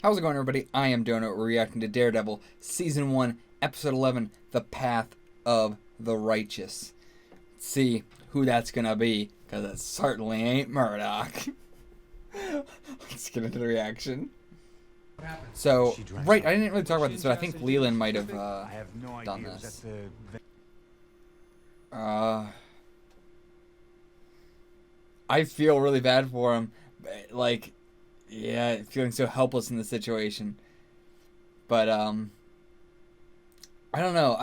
How's it going, everybody? I am Donut. We're reacting to Daredevil, Season 1, Episode 11, The Path of the Righteous. Let's see who that's gonna be, because it certainly ain't Murdoch. Let's get into the reaction. So, right, I didn't really talk about this, but I think Leland might have done this. I feel really bad for him. Like, yeah, feeling so helpless in the situation. But I don't know.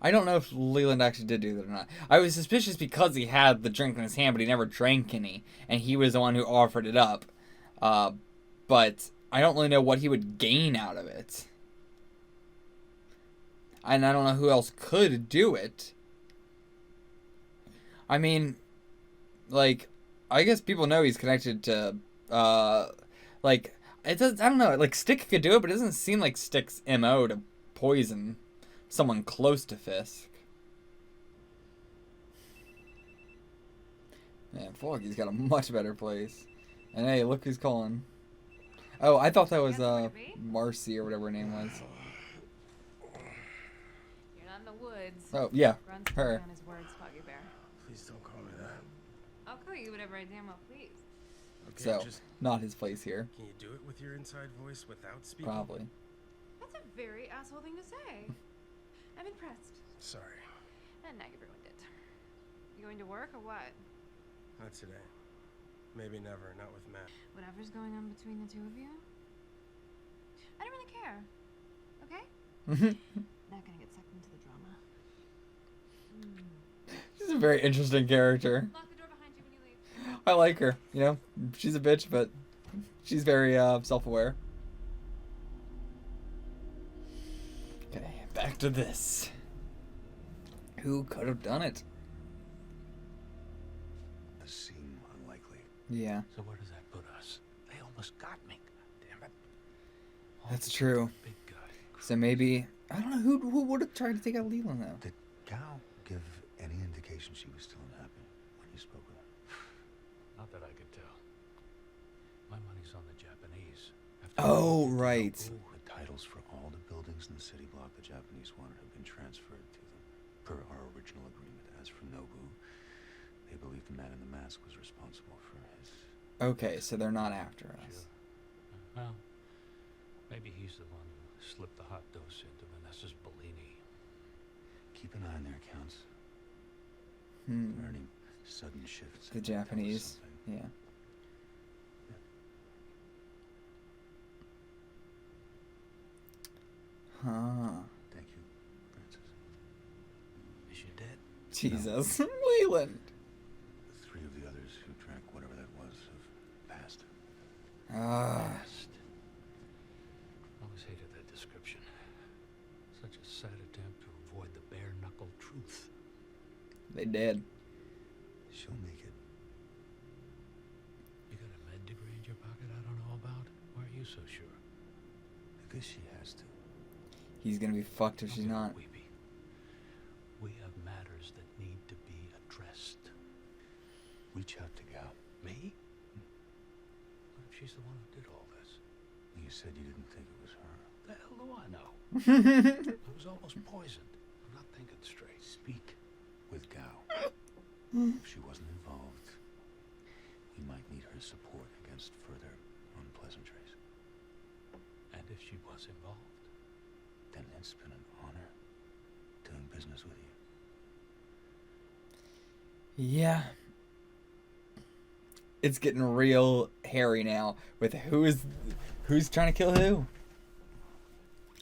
I don't know if Leland actually did do that or not. I was suspicious because he had the drink in his hand, but he never drank any, and he was the one who offered it up. But I don't really know what he would gain out of it, and I don't know who else could do it. I mean, like, I guess people know he's connected to, like, it does. I don't know. Like, Stick could do it, but it doesn't seem like Stick's MO to poison someone close to Fisk. Man, Foggy's got a much better place. And hey, look who's calling. Oh, I thought that was Marcy or whatever her name was. You're not in the woods. Oh yeah, Grun's her. on his words, Foggy Bear. Please don't call me that. I'll call you whatever I damn well please. Okay, So, just not his place here. can you do it with your inside voice without speaking? Probably. That's a very asshole thing to say. I'm impressed. Sorry. And now you've ruined it. You going to work or what? Not today. Maybe never, not with Matt. Whatever's going on between the two of you. I don't really care. Okay? Not gonna get sucked into the drama. She's a very interesting character. Lock the door behind you when you leave. I like her. You know, she's a bitch, but she's very self-aware. Okay, back to this. Who could have done it? Does seem unlikely. Yeah, So where does that put us? They almost got me. God damn it. that's true. Big guy. So maybe, I don't know, who would have tried to take out Leland though? Did Cal give any indication she was still unhappy when you spoke with her? Not that I could tell. My money's on the Japanese. Oh, right. The titles for all the buildings in the city block the Japanese wanted have been transferred to them, per our original agreement. As for Nobu, they believe the man in the mask was responsible for his... Okay, so they're not after us. Well, maybe he's the one who slipped the hot dose into Vanessa's Bellini. Keep an eye on their accounts. Hmm. Are there any sudden shifts? The that tell us Japanese. something? Yeah. Huh. Thank you, Francis. Is she dead? Jesus. Leland. The three of the others who drank whatever that was have passed. Ah. Past. Always hated that description. Such a sad attempt to avoid the bare-knuckle truth. They did. She'll make it. You got a med degree in your pocket I don't know about? Why are you so sure? Because she has to. He's gonna be fucked if she's Don't get not. weepy. We have matters that need to be addressed. Reach out to Gal. Me? What if she's the one who did all this? You said you didn't think it was her. The hell do I know? I was almost poisoned. I'm not thinking straight. Speak with Gal. If she wasn't involved, we might need her support against further unpleasantries. And if she was involved? Then it's been an honor doing business with you. Yeah. It's getting real hairy now with who's trying to kill who.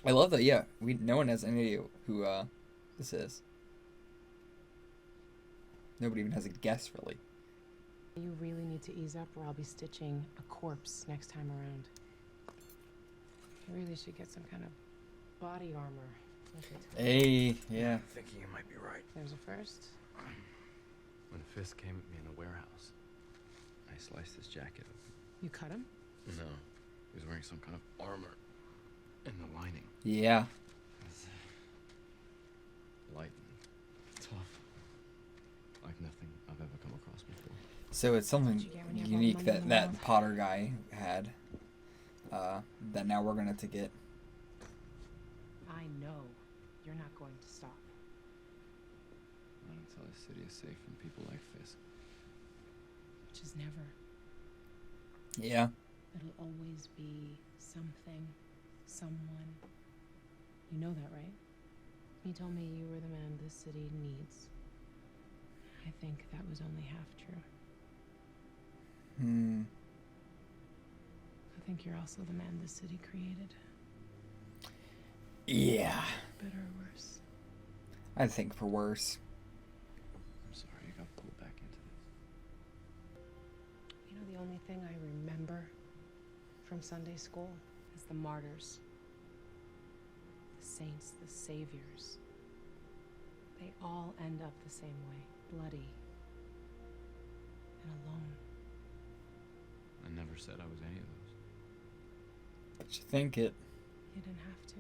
I love that. Yeah, no one has any idea who this is. Nobody even has a guess, really. You really need to ease up or I'll be stitching a corpse next time around. You really should get some kind of body armor. Hey, yeah. Thinking you might be right. There's a first. When Fisk came at me in a warehouse, I sliced his jacket open. You cut him? No, he was wearing some kind of armor in the lining. Yeah. It was light and tough, like nothing I've ever come across before. So it's something What'd you get when you have all the unique money in that the that world? Potter guy had. that now we're gonna have to get. I know you're not going to stop. Not until the city is safe from people like Fisk. Which is never. Yeah. It'll always be something, someone. You know that, right? You told me you were the man this city needs. I think that was only half true. I think you're also the man this city created. Yeah. Better or worse? I think for worse. I'm sorry you got pulled back into this. You know, the only thing I remember from Sunday school is the martyrs. The saints, the saviors. They all end up the same way. Bloody. And alone. I never said I was any of those. But you think it. You didn't have to.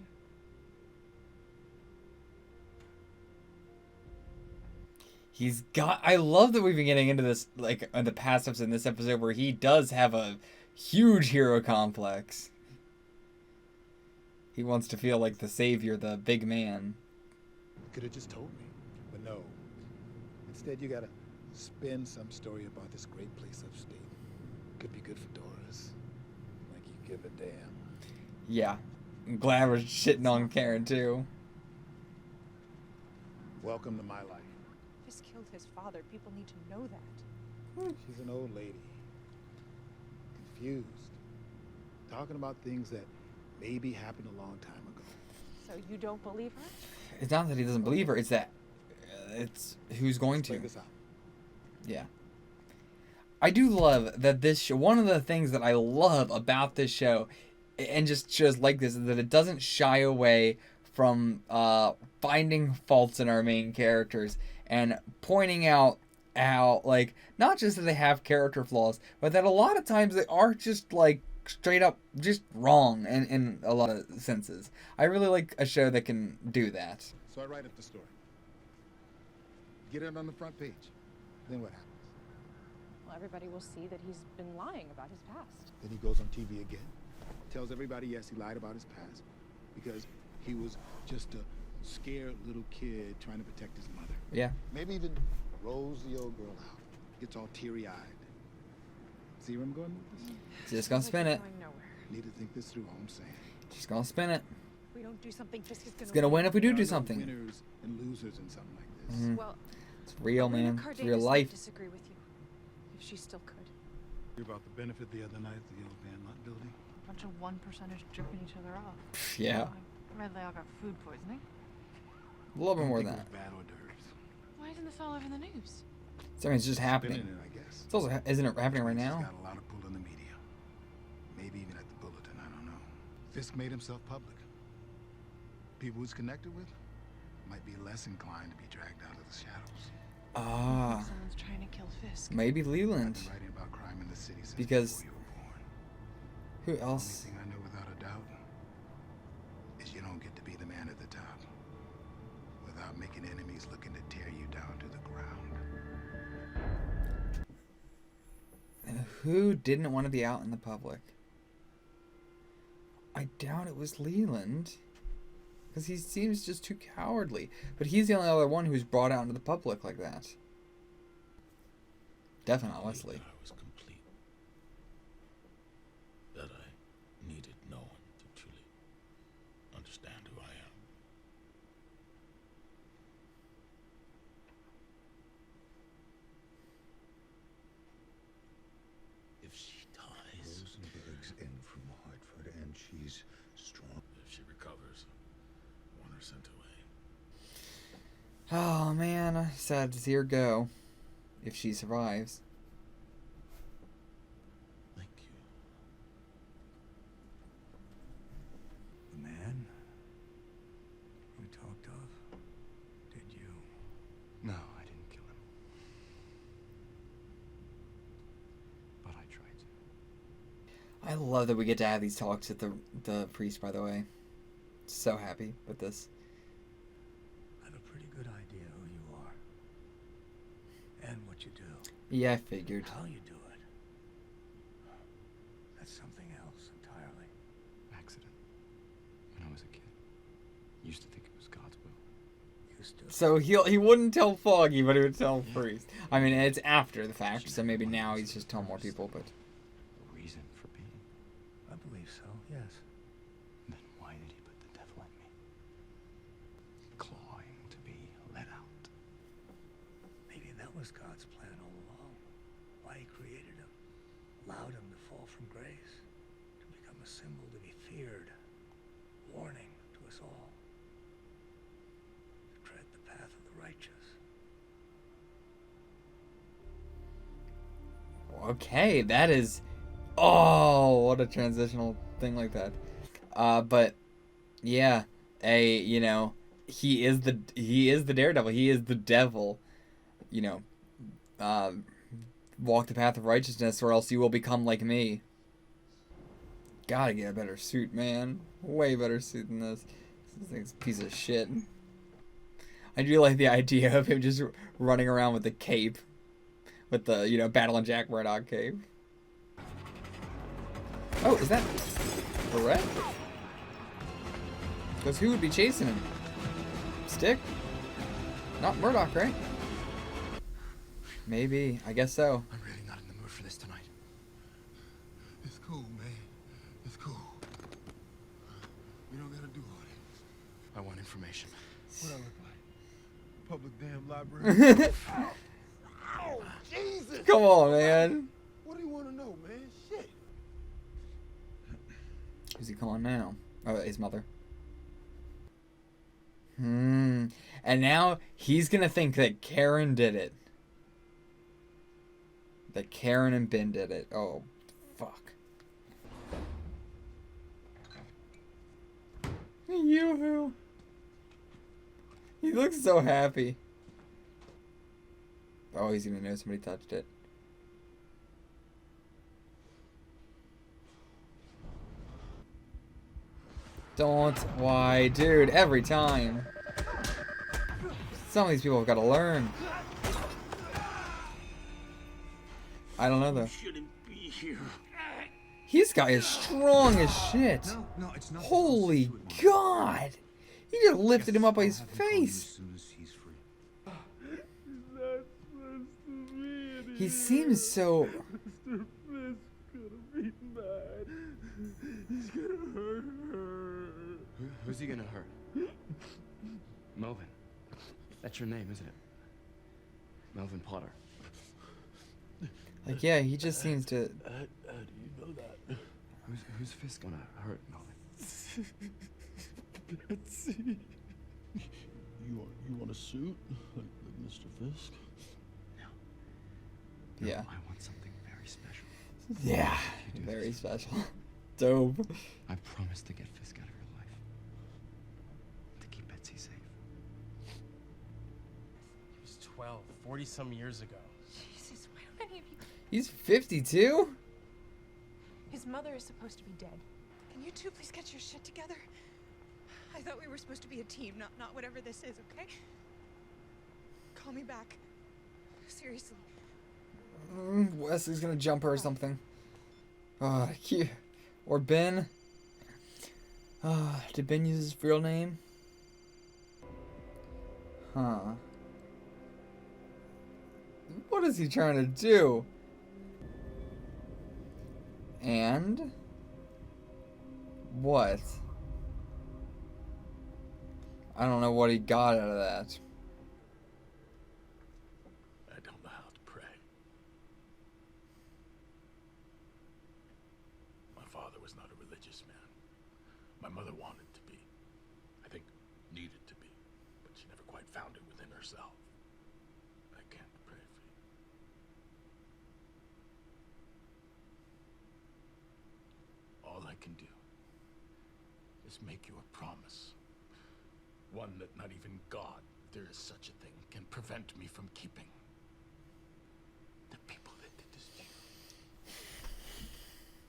He's got. I love that we've been getting into this, like, in the past episodes in this episode, where he does have a huge hero complex. He wants to feel like the savior, the big man. You could have just told me, but no. Instead, you gotta spin some story about this great place upstate. Could be good for Doris. Like you give a damn. Yeah. I'm glad we're shitting on Karen, too. Welcome to my life. Fisk killed his father. People need to know that. She's an old lady. Confused. Talking about things that maybe happened a long time ago. So you don't believe her? It's not that he doesn't believe her, it's that it's who's going Let's play to. this out. Yeah. I do love that this show, one of the things that I love about this show, and just shows like this, is that it doesn't shy away from finding faults in our main characters and pointing out how, like, not just that they have character flaws, but that a lot of times they are just, like, straight up just wrong in a lot of senses. I really like a show that can do that. So I write up the story. Get it on the front page. Then what happens? Well, everybody will see that he's been lying about his past. Then he goes on TV again. Tells everybody, yes, he lied about his past. Because he was just a scared little kid trying to protect his mother. Yeah. Maybe even rolls the old girl out. Gets all teary-eyed. See where I'm going with this? Just gonna spin it. Going nowhere. Need to think this through, all I'm saying. Just gonna spin it. If we don't do something, Fisk is It's gonna win if we There do are no something. winners and losers in something like this. Mhm. Well, It's real, Lena man. It's Cardenas real might life. disagree with you, if she still could. Hear about the benefit the other night at the old Van Lot building? A bunch of 1%ers dripping each other off. Yeah. I read they all got food poisoning. A little bit more Think than it was that. bad hors d'oeuvres. Why isn't this all over the news? So, I mean, it's just happening. Spinning it, I guess. It's also, isn't it happening right She's now? got a lot of pull in the media. Maybe even at the Bulletin, I don't know. Fisk made himself public. People he's connected with might be less inclined to be dragged out of the shadows. Ah, Someone's trying to kill Fisk. maybe I've Leland. been writing about crime in the city since Because- before you were born. Who The only else? thing I know without a doubt is you don't get to be the man at the top without making enemies looking to tear you down to the ground. Who didn't want to be out in the public? I doubt it was Leland. Because he seems just too cowardly. But he's the only other one who's brought out into the public like that. Definitely not Wesley. That I was complete. That I needed no one to truly understand who I am. If she dies, Rosenberg's in from Hartford, and she's strong. if she recovers, I want her sent away. Oh man, sad to see her go. If she survives. Thank you. The man we talked of? Did you? No, I didn't kill him. But I tried to. I love that we get to have these talks at the priest, by the way. So happy with this. I have a pretty good idea who you are. And what you do. Yeah, I figured. How you do it. That's something else entirely. Understood. So he wouldn't tell Foggy, but he would tell Priest. I mean, it's after the fact, so maybe now he's just telling more people, but... A reason for being. I believe so, yes. Then why did he put the devil in me? Clawing to be let out. Maybe that was God's plan all along. Why he created him. Allowed him to fall from grace. To become a symbol to be feared. Warning to us all. To tread the path of the righteous. Okay, that is... Oh, what a transitional thing like that. But, yeah, you know, he is the Daredevil. He is the devil. You know, walk the path of righteousness or else you will become like me. Gotta get a better suit, man. Way better suit than this. This thing's a piece of shit. I do like the idea of him just running around with the cape. With the, you know, Battling Jack Murdock cape. Oh, is that Barrett? Because who would be chasing him? Stick? Not Murdock, right? Maybe. I guess so. I'm really not in the mood for this tonight. It's cool, man. It's cool. We don't gotta do all that. I want information. What I look like? Public damn library. Oh, Jesus! Come on, man. What do you want to know, man? Shit. Who's he calling now? Oh, his mother. And now he's gonna think that Karen did it. That Karen and Ben did it. Oh, fuck. Yoo-hoo. He looks so happy. Oh, he's gonna know somebody touched it. Don't. Why? Dude, every time. Some of these people have got to learn. I don't know, though. Shouldn't be here. This guy is strong as shit. No, it's not. Holy God. He just lifted him up by his face. As soon as he's free. He seems so... Mr. Fisk gonna be mad. He's gonna hurt her. Who's he gonna hurt? Melvin. That's your name, isn't it? Melvin Potter. Like, yeah, he just seems to... How do you know that? Who's Fisk gonna hurt, Melvin? Betsy. You want a suit like Mr. Fisk? No, Yeah. I want something very special. Yeah, very special. Dope. I promise to get Fisk out of your life. To keep Betsy safe. He was 12, 40-some years ago. Jesus, why don't any of you... He's 52? His mother is supposed to be dead. Can you two please get your shit together? I thought we were supposed to be a team, not whatever this is, okay? Call me back. Seriously. Wesley's gonna jump her or something. Cute. Or Ben. Did Ben use his real name? Huh. What is he trying to do? And? What? I don't know what he got out of that. I don't know how to pray. My father was not a religious man. My mother wanted to be. I think needed to be. But she never quite found it within herself. I can't pray for you. All I can do is make you a promise. One that not even God, if there is such a thing, can prevent me from keeping. The people that did this to you,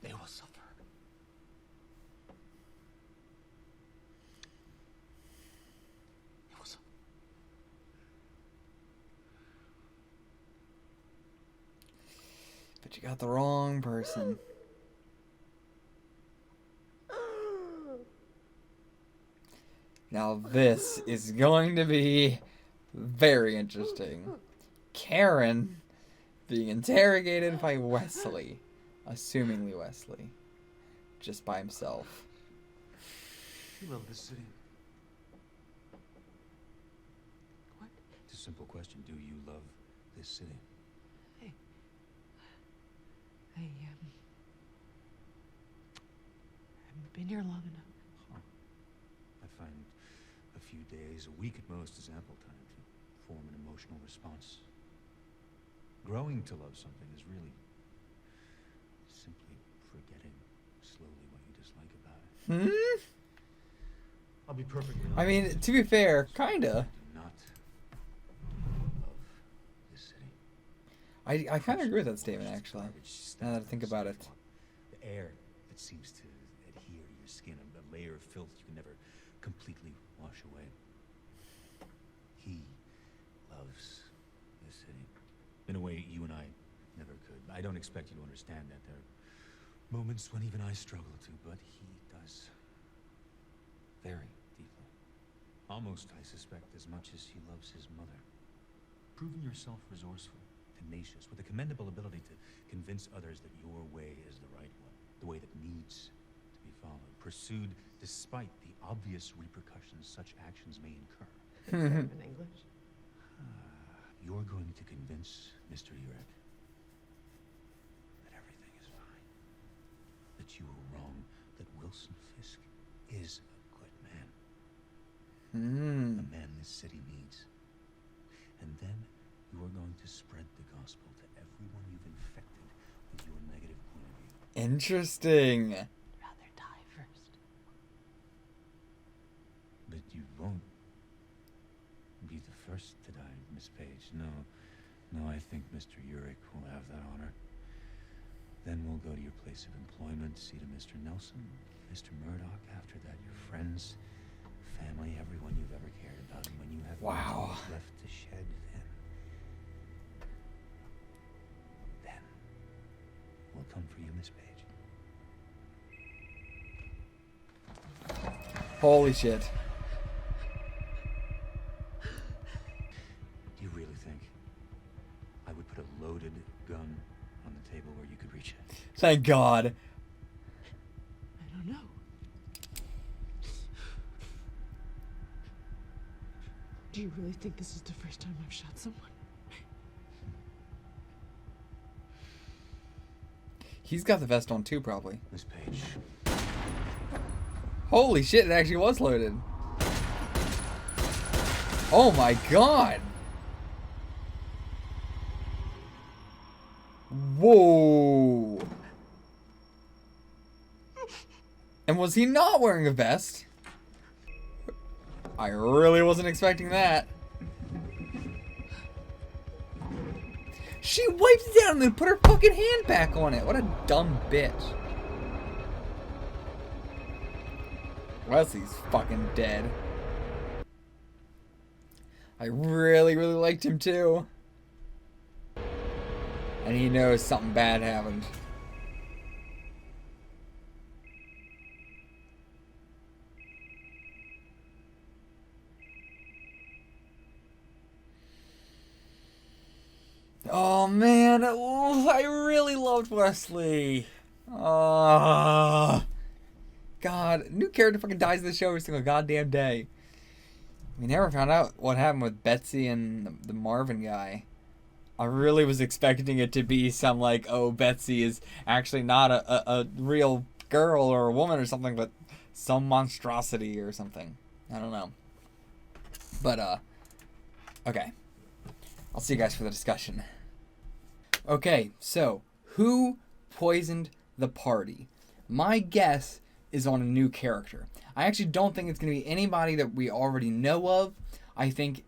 they will suffer. They will suffer. But you got the wrong person. Now this is going to be very interesting. Karen being interrogated by Wesley. Assumingly Wesley. Just by himself. You love this city. What? It's a simple question. Do you love this city? I haven't been here long enough. Huh. I find a few days, a week at most, is ample time to form an emotional response. Growing to love something is really simply forgetting slowly what you dislike about it. I'll be perfectly honest. I mean, to be fair, kinda. I do not love this city. I kind of agree with that statement, actually. Now that I think about it. The air that seems to adhere to your skin, a layer of filth you can never completely wash away. He loves this city in a way you and I never could. I don't expect you to understand that. There are moments when even I struggle to, but he does very deeply. Almost, I suspect, as much as he loves his mother. Proving yourself resourceful, tenacious, with a commendable ability to convince others that your way is the right one, the way that needs to be followed, pursued despite the obvious repercussions such actions may incur. In English? You're going to convince Mr. Urich that everything is fine, that you were wrong, that Wilson Fisk is a good man, a man this city needs. And then you are going to spread the gospel to everyone you've infected with your negative point of view. Interesting. Rather die first. But you won't be the first to die, Miss Page. No, I think Mr. Urich will have that honor. Then we'll go to your place of employment, see to Mr. Nelson, Mr. Murdoch. After that, your friends, family, everyone you've ever cared about. And when you have no tears left to shed, then we'll come for you, Miss Page. Holy shit. Do you really think I would put a loaded gun on the table where you could reach it? Thank God. I don't know. Do you really think this is the first time I've shot someone? He's got the vest on too, probably. Miss Page. Holy shit, it actually was loaded. Oh my God. Whoa. And was he not wearing a vest? I really wasn't expecting that. She wiped it down and then put her fucking hand back on it. What a dumb bitch. Wesley's fucking dead. I really liked him too. And he knows something bad happened. Oh man, I really loved Wesley. God, new character fucking dies in the show every single goddamn day. We never found out what happened with Betsy and the Marvin guy. I really was expecting it to be some like, oh, Betsy is actually not a real girl or a woman or something, but some monstrosity or something. I don't know. But, okay. I'll see you guys for the discussion. Okay, so, who poisoned the party? My guess is on a new character. I actually don't think it's going to be anybody that we already know of. I think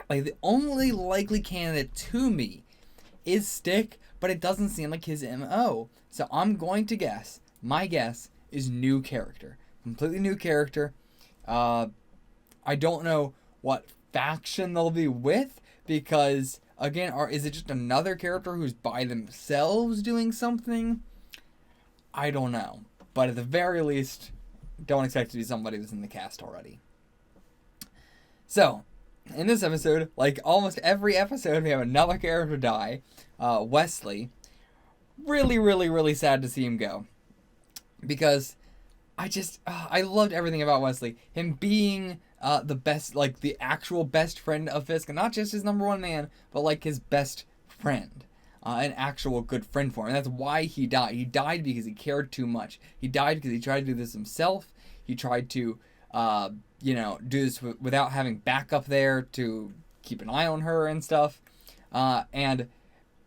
like the only likely candidate to me is Stick, but it doesn't seem like his MO. So I'm going to guess. My guess is new character. Completely new character. I don't know what faction they'll be with, because again, is it just another character who's by themselves doing something? I don't know. But at the very least, don't expect it to be somebody who's in the cast already. So, in this episode, like almost every episode, we have another character die. Wesley. Really, really, really sad to see him go. Because I loved everything about Wesley. Him being the best, like the actual best friend of Fisk. And not just his number one man, but like his best friend. An actual good friend for him. And that's why he died. He died because he cared too much. He died because he tried to do this himself. He tried to, do this without having backup there to keep an eye on her and stuff. And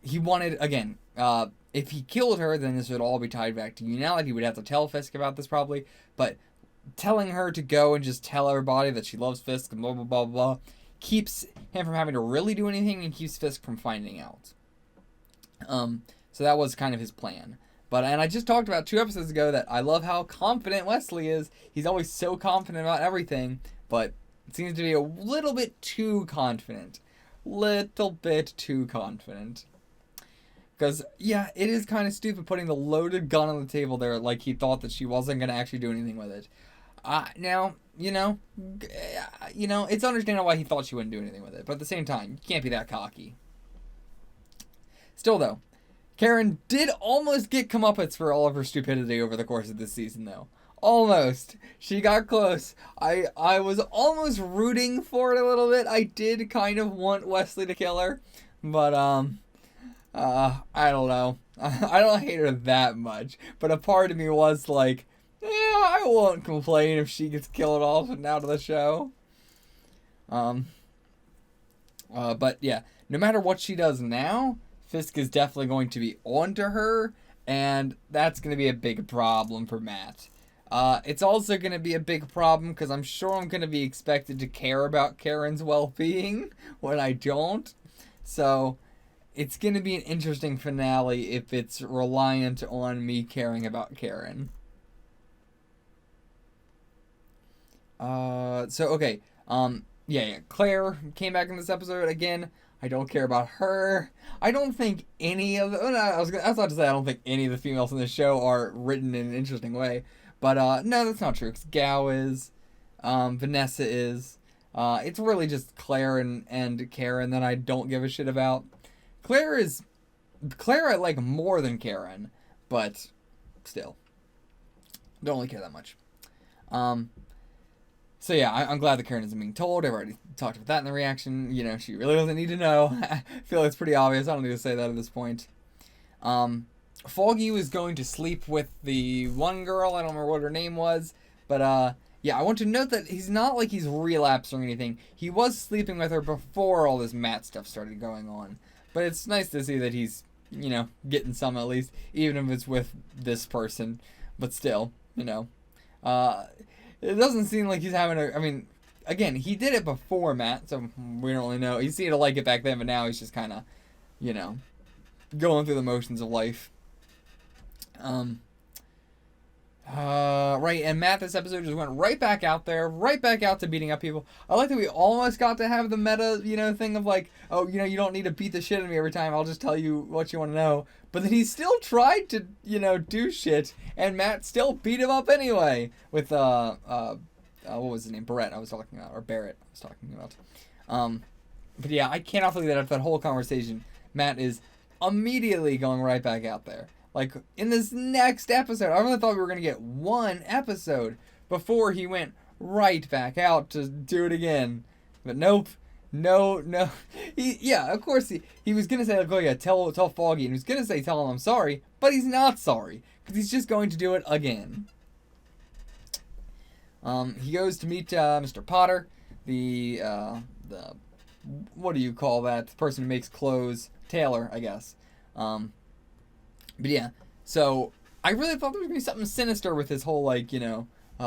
he wanted, again, if he killed her, then this would all be tied back to Unality. He would have to tell Fisk about this probably. But telling her to go and just tell everybody that she loves Fisk and blah, blah, blah, blah, keeps him from having to really do anything and keeps Fisk from finding out. So that was kind of his plan. And I just talked about 2 episodes ago that I love how confident Wesley is. He's always so confident about everything, but it seems to be a little bit too confident. Because, yeah, it is kind of stupid putting the loaded gun on the table there like he thought that she wasn't going to actually do anything with it. Now, it's understandable why he thought she wouldn't do anything with it. But at the same time, you can't be that cocky. Still, though, Karen did almost get comeuppance for all of her stupidity over the course of this season, though. Almost. She got close. I was almost rooting for it a little bit. I did kind of want Wesley to kill her. But, I don't know. I don't hate her that much. But a part of me was like, yeah, I won't complain if she gets killed off and out of the show. But yeah, no matter what she does now, Fisk is definitely going to be onto her, and that's going to be a big problem for Matt. It's also going to be a big problem because I'm sure I'm going to be expected to care about Karen's well-being when I don't. So it's going to be an interesting finale if it's reliant on me caring about Karen. Okay. Yeah, Claire came back in this episode again. I don't care about her. I don't think any of the... I was about to say I don't think any of the females in the show are written in an interesting way. But, no, that's not true. Because Gao is. Vanessa is. It's really just Claire and Karen that I don't give a shit about. Claire I like more than Karen. But, still. Don't really care that much. So yeah, I'm glad that Karen isn't being told. I've already talked about that in the reaction. She really doesn't need to know. I feel like it's pretty obvious. I don't need to say that at this point. Foggy was going to sleep with the one girl. I don't remember what her name was. But yeah, I want to note that he's not like he's relapsed or anything. He was sleeping with her before all this Matt stuff started going on. But it's nice to see that he's, getting some at least. Even if it's with this person. But still, it doesn't seem like he's having I mean, again, he did it before Matt, so we don't really know. He seemed to like it back then, but now he's just kind of, going through the motions of life. Right, and Matt this episode just went right back out there, right back out to beating up people. I like that we almost got to have the meta, thing of like, oh, you don't need to beat the shit out of me every time, I'll just tell you what you want to know. But then he still tried to, do shit, and Matt still beat him up anyway. With, what was his name? Barrett I was talking about, or Barrett I was talking about. But yeah, I cannot believe that after that whole conversation, Matt is immediately going right back out there. Like, in this next episode, I really thought we were going to get one episode before he went right back out to do it again. But nope. No. Yeah, of course, he was going to say, like, oh yeah, tell Foggy, and he was going to say tell him I'm sorry, but he's not sorry, because he's just going to do it again. He goes to meet Mr. Potter, the what do you call that? The person who makes clothes. Tailor, I guess. But yeah, so I really thought there was going to be something sinister with this whole, like,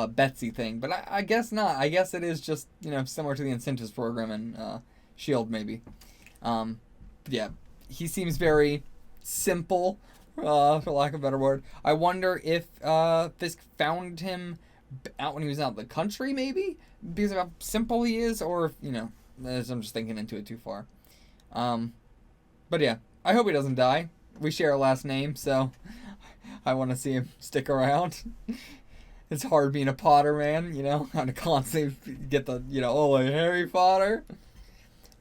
Betsy thing. But I guess not. I guess it is just, similar to the incentives program in S.H.I.E.L.D. maybe. But yeah, he seems very simple, for lack of a better word. I wonder if Fisk found him out when he was out of the country, maybe? Because of how simple he is, or if, I'm just thinking into it too far. But yeah, I hope he doesn't die. We share a last name, so I want to see him stick around. It's hard being a Potter man, you know, having to constantly get the, you know, oh, like Harry Potter.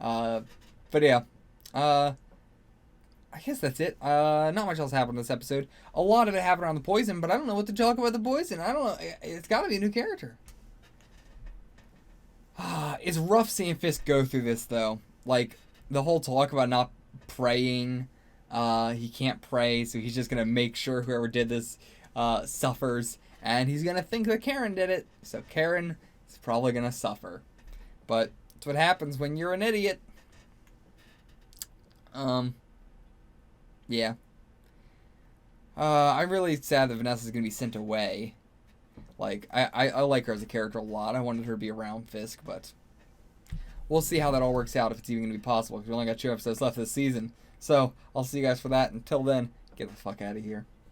But yeah, I guess that's it. Not much else happened in this episode. A lot of it happened around the poison, but I don't know what to talk about the poison. I don't know. It's got to be a new character. It's rough seeing Fisk go through this, though. Like, the whole talk about not praying. He can't pray, so he's just going to make sure whoever did this suffers. And he's going to think that Karen did it. So Karen is probably going to suffer. But it's what happens when you're an idiot. Yeah. I'm really sad that Vanessa's going to be sent away. Like, I like her as a character a lot. I wanted her to be around Fisk, but we'll see how that all works out, if it's even going to be possible, because we only got 2 episodes left this season. So, I'll see you guys for that. Until then, get the fuck out of here.